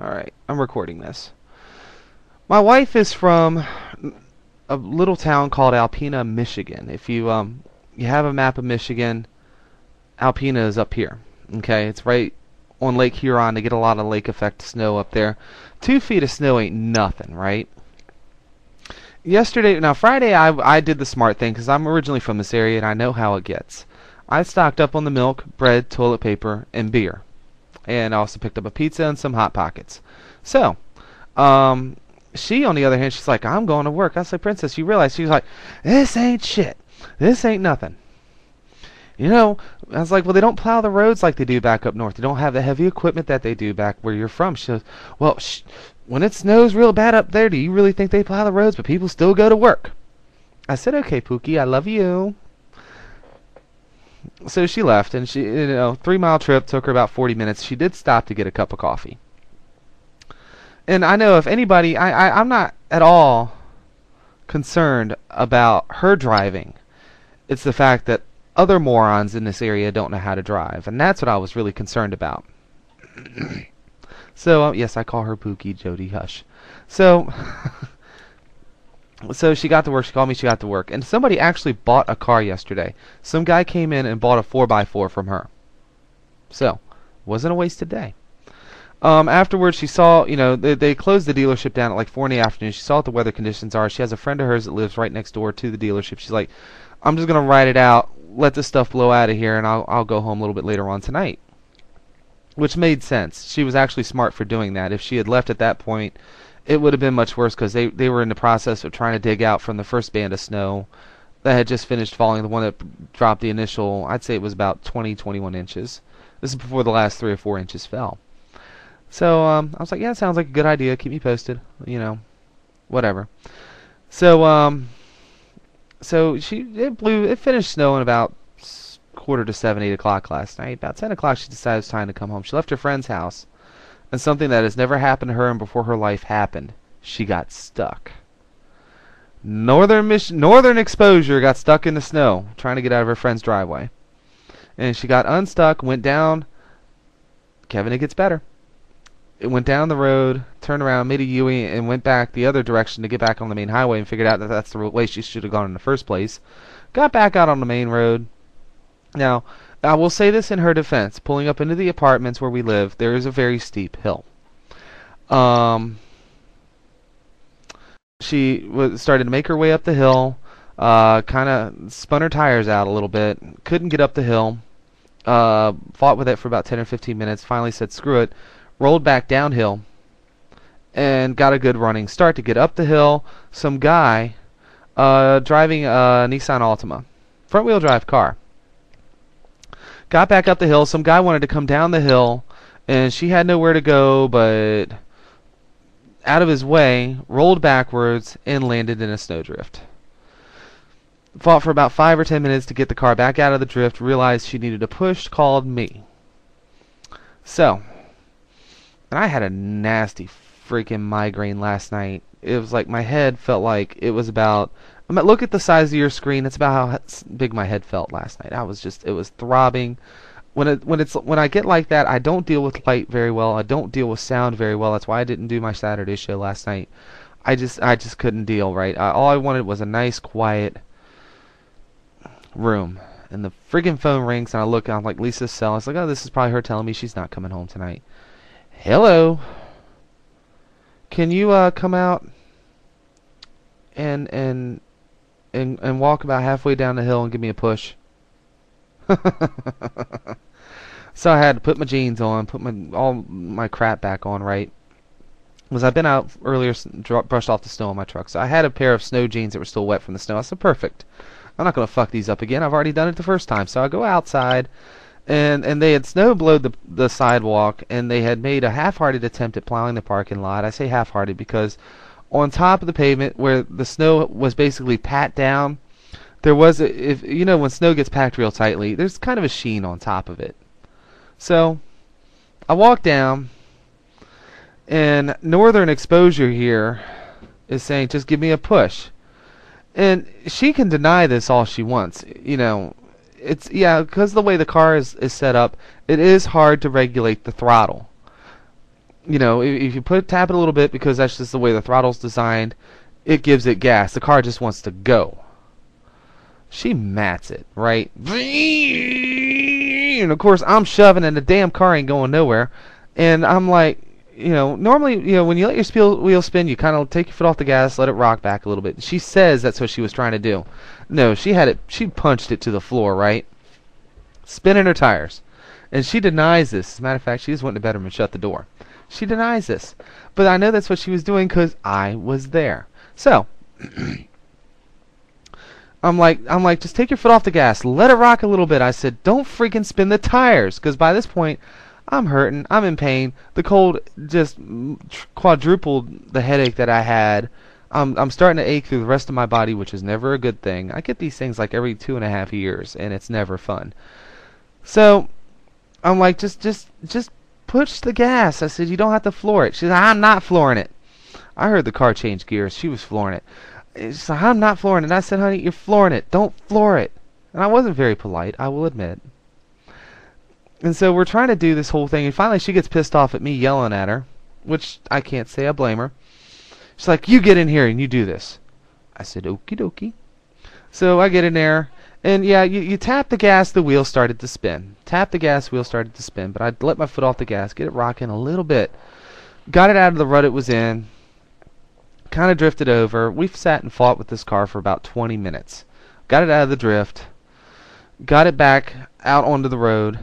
Alright, I'm recording this. My wife is from a little town called Alpena, Michigan. If you have a map of Michigan, Alpena is up here. Okay, it's right on Lake Huron. They get a lot of lake effect snow up there. 2 feet of snow ain't nothing, right? Friday, I did the smart thing because I'm originally from this area and I know how it gets. I stocked up on the milk, bread, toilet paper, and beer. And I also picked up a pizza and some Hot Pockets. So, she, on the other hand, she's like, I'm going to work. I was like, Princess, you realize? She was like, this ain't shit. This ain't nothing. You know, I was like, well, they don't plow the roads like they do back up north. They don't have the heavy equipment that they do back where you're from. She goes, well, when it snows real bad up there, do you really think they plow the roads, but people still go to work? I said, okay, Pookie, I love you. So she left, and 3-mile trip took her about 40 minutes. She did stop to get a cup of coffee. And I know if anybody, I'm not at all concerned about her driving. It's the fact that other morons in this area don't know how to drive, and that's what I was really concerned about. So, yes, I call her Pookie, Jody, hush. So, so she got to work, she called me, she got to work. And somebody actually bought a car yesterday. Some guy came in and bought a 4x4 from her. So, wasn't a wasted day. Afterwards, she saw, they closed the dealership down at like 4 in the afternoon. She saw what the weather conditions are. She has a friend of hers that lives right next door to the dealership. She's like, I'm just going to ride it out, let this stuff blow out of here, and I'll go home a little bit later on tonight. Which made sense. She was actually smart for doing that. If she had left at that point, it would have been much worse because they were in the process of trying to dig out from the first band of snow that had just finished falling, the one that dropped the initial, I'd say it was about 20, 21 inches. This is before the last 3 or 4 inches fell. So I was like, yeah, it sounds like a good idea. Keep me posted. Whatever. So it finished snowing about 6:45, 8 o'clock last night. About 10 o'clock, she decided it was time to come home. She left her friend's house, and something that has never happened to her and before her life happened. She got stuck. Northern exposure got stuck in the snow trying to get out of her friend's driveway. And she got unstuck, went down. Kevin, it gets better. It went down the road, turned around, made a U-turn, and went back the other direction to get back on the main highway and figured out that that's the way she should have gone in the first place. Got back out on the main road. Now, I will say this in her defense. Pulling up into the apartments where we live, there is a very steep hill. She started to make her way up the hill, kind of spun her tires out a little bit, couldn't get up the hill, fought with it for about 10 or 15 minutes, finally said screw it, rolled back downhill, and got a good running start to get up the hill. Some guy driving a Nissan Altima, front-wheel drive car, got back up the hill. Some guy wanted to come down the hill, and she had nowhere to go but out of his way, rolled backwards, and landed in a snowdrift. Fought for about 5 or 10 minutes to get the car back out of the drift, realized she needed a push, called me. So, and I had a nasty freaking migraine last night. It was like my head felt like it was about, look at the size of your screen, it's about how big my head felt last night. It was throbbing. When I get like that, I don't deal with light very well. I don't deal with sound very well. That's why I didn't do my Saturday show last night. I just couldn't deal, right? All I wanted was a nice, quiet room. And the friggin' phone rings, and I look, and I'm like, Lisa's cell. I was like, oh, this is probably her telling me she's not coming home tonight. Hello. Can you come out and walk about halfway down the hill and give me a push? So I had to put my jeans on, put all my crap back on, right? Because I've been out earlier, brushed off the snow on my truck. So I had a pair of snow jeans that were still wet from the snow. I said, perfect. I'm not going to fuck these up again. I've already done it the first time. So I go outside, and they had snow blowed the sidewalk, and they had made a half-hearted attempt at plowing the parking lot. I say half-hearted because on top of the pavement where the snow was basically pat down, there was when snow gets packed real tightly, there's kind of a sheen on top of it. So I walk down, and Northern Exposure here is saying, just give me a push. And she can deny this all she wants. It's, because the way the car is set up, it is hard to regulate the throttle. you know, if you tap it a little bit, because that's just the way the throttle's designed, it gives it gas. The car just wants to go. She mats it, right? And of course, I'm shoving, and the damn car ain't going nowhere. And I'm like, you know, normally, you know, when you let your wheel spin, you kind of take your foot off the gas, let it rock back a little bit. She says that's what she was trying to do. No, she punched it to the floor, right? Spinning her tires. And she denies this. As a matter of fact, she just went to the bedroom and shut the door. She denies this. But I know that's what she was doing because I was there. So, I'm like, just take your foot off the gas. Let it rock a little bit. I said, don't freaking spin the tires. Because by this point, I'm hurting. I'm in pain. The cold just quadrupled the headache that I had. I'm starting to ache through the rest of my body, which is never a good thing. I get these things like every 2.5 years, and it's never fun. So, I'm like, just push the gas. I said, you don't have to floor it. She said, I'm not flooring it. I heard the car change gears. She was flooring it. She's like, I'm not flooring it. And I said, honey, you're flooring it. Don't floor it. And I wasn't very polite, I will admit. And so we're trying to do this whole thing, and finally she gets pissed off at me yelling at her, which I can't say I blame her. She's like, you get in here and you do this. I said, okie dokie. So I get in there, and yeah, you tap the gas, the wheel started to spin. Tap the gas, wheel started to spin, but I let my foot off the gas, get it rocking a little bit. Got it out of the rut it was in, kind of drifted over. We've sat and fought with this car for about 20 minutes. Got it out of the drift, got it back out onto the road,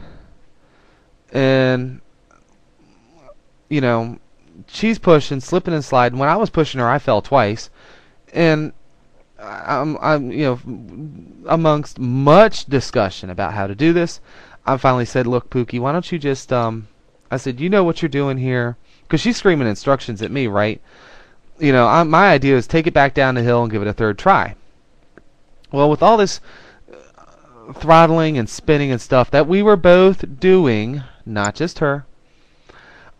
and, you know, she's pushing, slipping and sliding. When I was pushing her, I fell twice. And I'm you know, amongst much discussion about how to do this, I finally said, look, Pookie, why don't you just, I said, you know what you're doing here? Because she's screaming instructions at me, right? You know, my idea is take it back down the hill and give it a third try. Well, with all this throttling and spinning and stuff that we were both doing, not just her.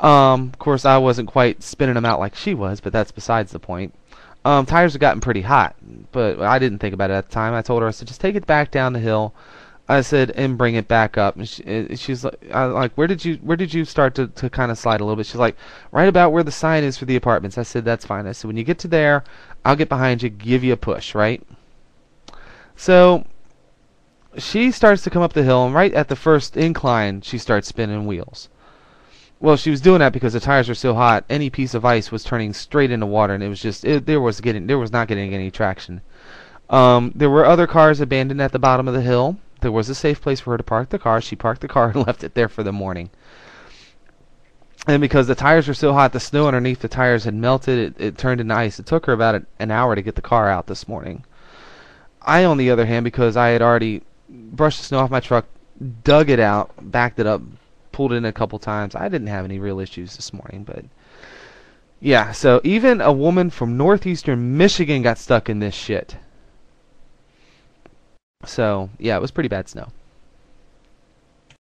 Of course, I wasn't quite spinning them out like she was, but that's besides the point. Tires had gotten pretty hot, but I didn't think about it at the time. I told her, I said, just take it back down the hill. I said, and bring it back up. And she's like, where did you start to kind of slide a little bit? She's like, right about where the sign is for the apartments. I said, that's fine. I said, when you get to there, I'll get behind you, give you a push, right? So she starts to come up the hill, and right at the first incline, she starts spinning wheels. Well, she was doing that because the tires were so hot. Any piece of ice was turning straight into water, and it was just there was not getting any traction. There were other cars abandoned at the bottom of the hill. There was a safe place for her to park the car. She parked the car and left it there for the morning. And because the tires were so hot, the snow underneath the tires had melted. It turned into ice. It took her about an hour to get the car out this morning. I, on the other hand, because I had already brushed the snow off my truck, dug it out, backed it up, pulled it in a couple times, I didn't have any real issues this morning. But yeah, so even a woman from northeastern Michigan got stuck in this shit. So yeah, it was pretty bad snow.